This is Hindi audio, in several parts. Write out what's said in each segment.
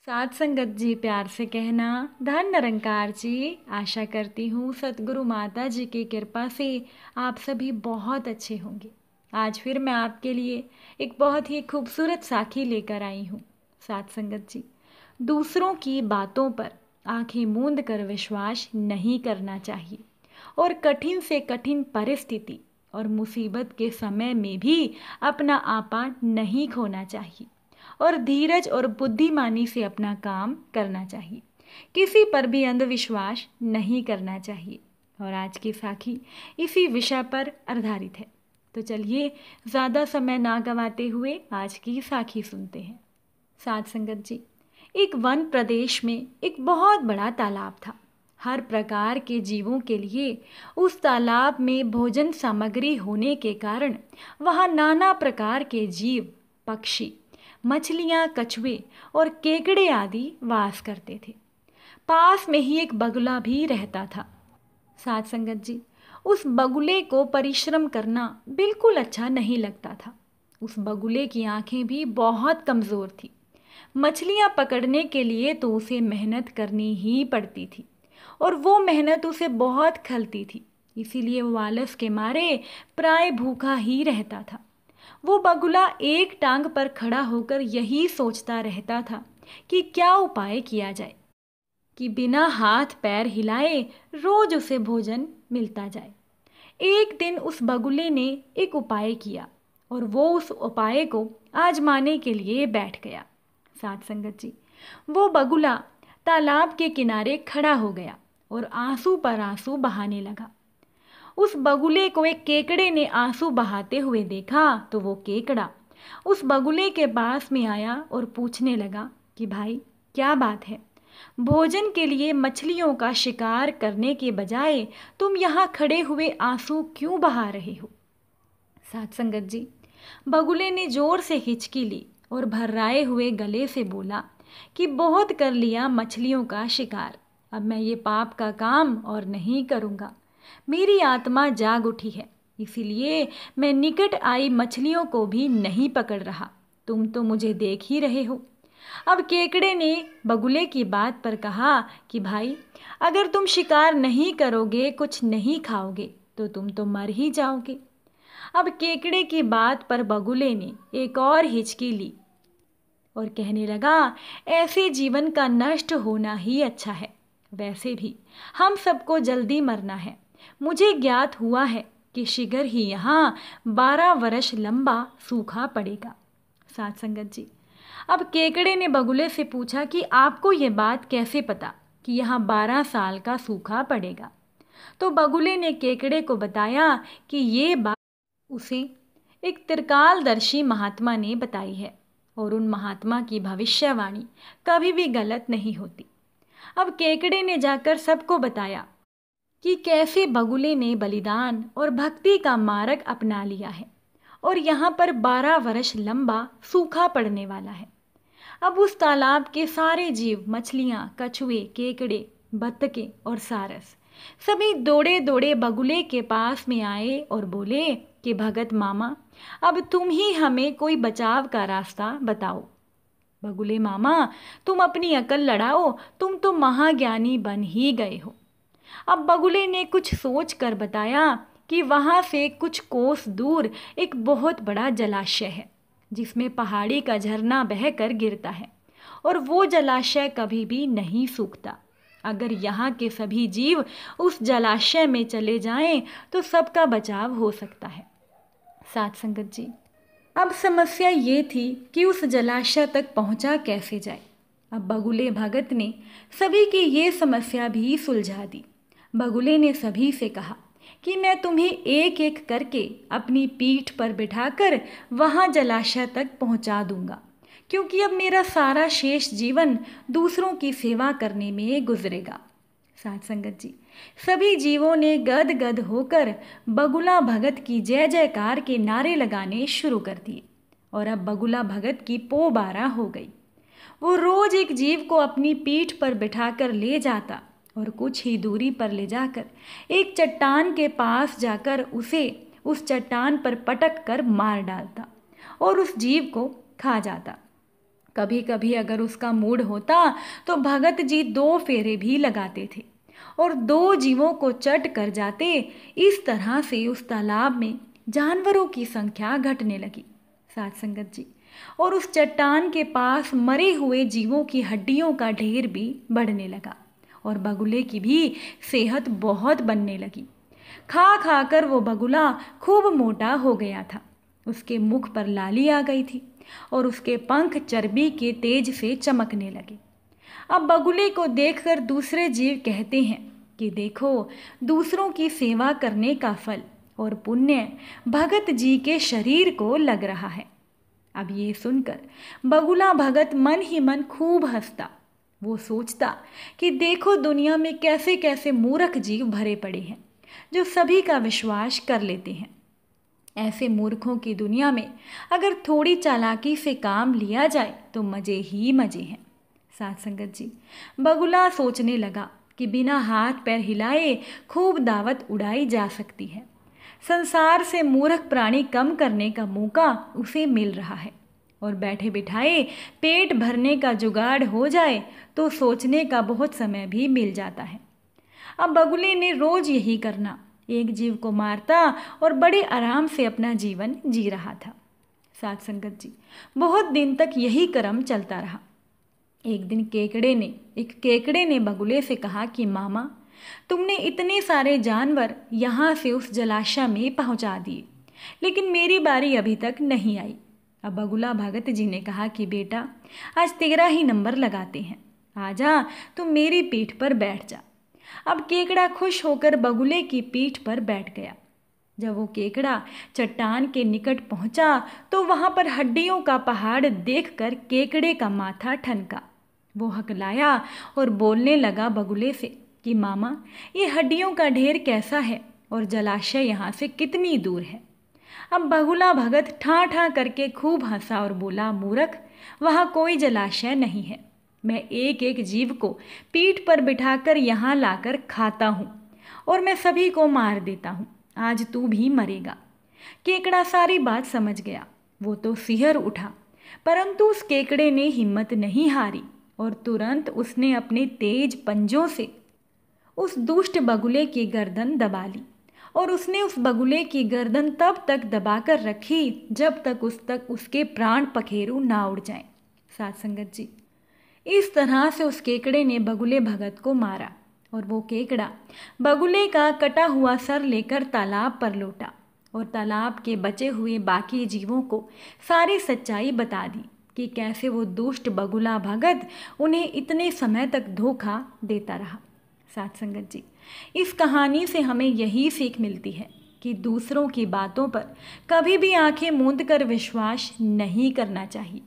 साथ संगत जी प्यार से कहना। धन निरंकार जी, आशा करती हूँ सतगुरु माता जी की कृपा से आप सभी बहुत अच्छे होंगे। आज फिर मैं आपके लिए एक बहुत ही खूबसूरत साखी लेकर आई हूँ। साथ संगत जी, दूसरों की बातों पर आंखें मूंद कर विश्वास नहीं करना चाहिए और कठिन से कठिन परिस्थिति और मुसीबत के समय में भी अपना आपा नहीं खोना चाहिए और धीरज और बुद्धिमानी से अपना काम करना चाहिए। किसी पर भी अंधविश्वास नहीं करना चाहिए। और आज की साखी इसी विषय पर आधारित है। तो चलिए ज़्यादा समय ना गंवाते हुए आज की साखी सुनते हैं। साथ संगत जी, एक वन प्रदेश में एक बहुत बड़ा तालाब था। हर प्रकार के जीवों के लिए उस तालाब में भोजन सामग्री होने के कारण वहाँ नाना प्रकार के जीव, पक्षी, मछलियाँ, कछुए और केकड़े आदि वास करते थे। पास में ही एक बगुला भी रहता था। साथ संगत जी, उस बगुले को परिश्रम करना बिल्कुल अच्छा नहीं लगता था। उस बगुले की आंखें भी बहुत कमज़ोर थी। मछलियाँ पकड़ने के लिए तो उसे मेहनत करनी ही पड़ती थी और वो मेहनत उसे बहुत खलती थी। इसीलिए वो आलस के मारे प्राय भूखा ही रहता था। वो बगुला एक टांग पर खड़ा होकर यही सोचता रहता था कि क्या उपाय किया जाए कि बिना हाथ पैर हिलाए रोज उसे भोजन मिलता जाए। एक दिन उस बगुले ने एक उपाय किया और वो उस उपाय को आजमाने के लिए बैठ गया। साथ संगत जी, वो बगुला तालाब के किनारे खड़ा हो गया और आंसू पर आंसू बहाने लगा। उस बगुले को एक केकड़े ने आंसू बहाते हुए देखा तो वो केकड़ा उस बगुले के पास में आया और पूछने लगा कि भाई, क्या बात है? भोजन के लिए मछलियों का शिकार करने के बजाय तुम यहाँ खड़े हुए आंसू क्यों बहा रहे हो? साथ संगत जी, बगुले ने जोर से हिचकी ली और भर्राए हुए गले से बोला कि बहुत कर लिया मछलियों का शिकार, अब मैं ये पाप का काम और नहीं करूँगा। मेरी आत्मा जाग उठी है, इसीलिए मैं निकट आई मछलियों को भी नहीं पकड़ रहा। तुम तो मुझे देख ही रहे हो। अब केकड़े ने बगुले की बात पर कहा कि भाई, अगर तुम शिकार नहीं करोगे, कुछ नहीं खाओगे, तो तुम तो मर ही जाओगे। अब केकड़े की बात पर बगुले ने एक और हिचकी ली और कहने लगा, ऐसे जीवन का नष्ट होना ही अच्छा है। वैसे भी हम सबको जल्दी मरना है। मुझे ज्ञात हुआ है कि शीघ्र ही यहाँ 12 वर्ष लंबा सूखा पड़ेगा। साथ संगत जी, अब केकड़े ने बगुले से पूछा कि आपको ये बात कैसे पता कि यहाँ 12 साल का सूखा पड़ेगा? तो बगुले ने केकड़े को बताया कि ये बात उसे एक त्रिकालदर्शी महात्मा ने बताई है और उन महात्मा की भविष्यवाणी कभी भी गलत नहीं होती। अब केकड़े ने जाकर सबको बताया कि कैसे बगुले ने बलिदान और भक्ति का मार्ग अपना लिया है और यहाँ पर 12 वर्ष लंबा सूखा पड़ने वाला है। अब उस तालाब के सारे जीव, मछलियाँ, कछुए, केकड़े, बत्तखें और सारस सभी दौड़े दौड़े बगुले के पास में आए और बोले कि भगत मामा, अब तुम ही हमें कोई बचाव का रास्ता बताओ। बगुले मामा, तुम अपनी अकल लड़ाओ, तुम तो महाज्ञानी बन ही गए हो। अब बगुले ने कुछ सोच कर बताया कि वहाँ से कुछ कोस दूर एक बहुत बड़ा जलाशय है जिसमें पहाड़ी का झरना बहकर गिरता है और वो जलाशय कभी भी नहीं सूखता। अगर यहाँ के सभी जीव उस जलाशय में चले जाएं तो सबका बचाव हो सकता है। साथ संगत जी, अब समस्या ये थी कि उस जलाशय तक पहुँचा कैसे जाए। अब बगुले भगत ने सभी की ये समस्या भी सुलझा दी। बगुले ने सभी से कहा कि मैं तुम्हें एक एक करके अपनी पीठ पर बिठाकर वहाँ जलाशय तक पहुँचा दूंगा, क्योंकि अब मेरा सारा शेष जीवन दूसरों की सेवा करने में गुजरेगा। साथ संगत जी, सभी जीवों ने गद गद होकर बगुला भगत की जय जयकार के नारे लगाने शुरू कर दिए और अब बगुला भगत की पो बारह हो गई। वो रोज एक जीव को अपनी पीठ पर बिठाकर ले जाता और कुछ ही दूरी पर ले जाकर एक चट्टान के पास जाकर उसे उस चट्टान पर पटक कर मार डालता और उस जीव को खा जाता। कभी कभी अगर उसका मूड होता तो भगत जी 2 फेरे भी लगाते थे और 2 जीवों को चट कर जाते। इस तरह से उस तालाब में जानवरों की संख्या घटने लगी साथ संगत जी। और उस चट्टान के पास मरे हुए जीवों की हड्डियों का ढेर भी बढ़ने लगा और बगुले की भी सेहत बहुत बनने लगी। खा खा कर वो बगुला खूब मोटा हो गया था। उसके मुख पर लाली आ गई थी और उसके पंख चर्बी के तेज से चमकने लगे। अब बगुले को देखकर दूसरे जीव कहते हैं कि देखो, दूसरों की सेवा करने का फल और पुण्य भगत जी के शरीर को लग रहा है। अब ये सुनकर बगुला भगत मन ही मन खूब हंसता। वो सोचता कि देखो दुनिया में कैसे कैसे मूर्ख जीव भरे पड़े हैं जो सभी का विश्वास कर लेते हैं। ऐसे मूर्खों की दुनिया में अगर थोड़ी चालाकी से काम लिया जाए तो मज़े ही मज़े हैं। साथ संगत जी, बगुला सोचने लगा कि बिना हाथ पैर हिलाए खूब दावत उड़ाई जा सकती है। संसार से मूर्ख प्राणी कम करने का मौका उसे मिल रहा है और बैठे बिठाए पेट भरने का जुगाड़ हो जाए तो सोचने का बहुत समय भी मिल जाता है। अब बगुले ने रोज यही करना, एक जीव को मारता और बड़े आराम से अपना जीवन जी रहा था। साथ संगत जी, बहुत दिन तक यही क्रम चलता रहा। एक दिन एक केकड़े ने बगुले से कहा कि मामा, तुमने इतने सारे जानवर यहाँ से उस जलाशय में पहुँचा दिए, लेकिन मेरी बारी अभी तक नहीं आई। अब बगुला भगत जी ने कहा कि बेटा, आज तेरा ही नंबर लगाते हैं, आजा तुम मेरी पीठ पर बैठ जा। अब केकड़ा खुश होकर बगुले की पीठ पर बैठ गया। जब वो केकड़ा चट्टान के निकट पहुंचा तो वहां पर हड्डियों का पहाड़ देखकर केकड़े का माथा ठनका। वो हकलाया और बोलने लगा बगुले से कि मामा, ये हड्डियों का ढेर कैसा है और जलाशय यहाँ से कितनी दूर है। अब बगुला भगत ठा ठा करके खूब हंसा और बोला, मूर्ख, वहाँ कोई जलाशय नहीं है। मैं एक एक जीव को पीठ पर बिठाकर यहाँ लाकर खाता हूँ और मैं सभी को मार देता हूँ। आज तू भी मरेगा। केकड़ा सारी बात समझ गया। वो तो सिहर उठा, परंतु उस केकड़े ने हिम्मत नहीं हारी और तुरंत उसने अपने तेज पंजों से उस दुष्ट बगुले की गर्दन दबा ली और उसने उस बगुले की गर्दन तब तक दबाकर रखी जब तक उसके प्राण पखेरु ना उड़ जाएं। साथ संगत जी, इस तरह से उस केकड़े ने बगुले भगत को मारा और वो केकड़ा बगुले का कटा हुआ सर लेकर तालाब पर लौटा और तालाब के बचे हुए बाकी जीवों को सारी सच्चाई बता दी कि कैसे वो दुष्ट बगुला भगत उन्हें इतने समय तक धोखा देता रहा। साथ संगत जी, इस कहानी से हमें यही सीख मिलती है कि दूसरों की बातों पर कभी भी आंखें मूंद कर विश्वास नहीं करना चाहिए।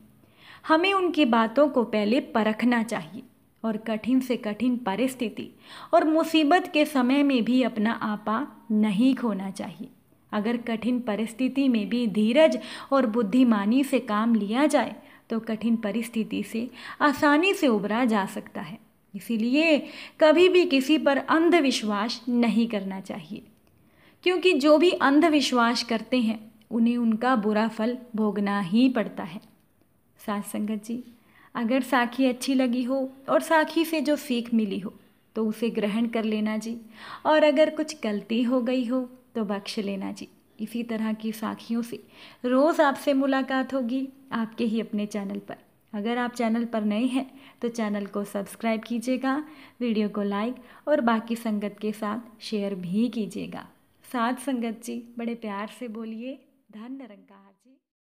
हमें उनकी बातों को पहले परखना चाहिए और कठिन से कठिन परिस्थिति और मुसीबत के समय में भी अपना आपा नहीं खोना चाहिए। अगर कठिन परिस्थिति में भी धीरज और बुद्धिमानी से काम लिया जाए तो कठिन परिस्थिति से आसानी से उबरा जा सकता है। इसीलिए कभी भी किसी पर अंधविश्वास नहीं करना चाहिए, क्योंकि जो भी अंधविश्वास करते हैं उन्हें उनका बुरा फल भोगना ही पड़ता है। साथ संगत जी, अगर साखी अच्छी लगी हो और साखी से जो सीख मिली हो तो उसे ग्रहण कर लेना जी, और अगर कुछ गलती हो गई हो तो बख्श लेना जी। इसी तरह की साखियों से रोज़ आपसे मुलाकात होगी आपके ही अपने चैनल पर। अगर आप चैनल पर नए हैं तो चैनल को सब्सक्राइब कीजिएगा, वीडियो को लाइक और बाकी संगत के साथ शेयर भी कीजिएगा। साथ संगत जी, बड़े प्यार से बोलिए, धन निरंकार जी।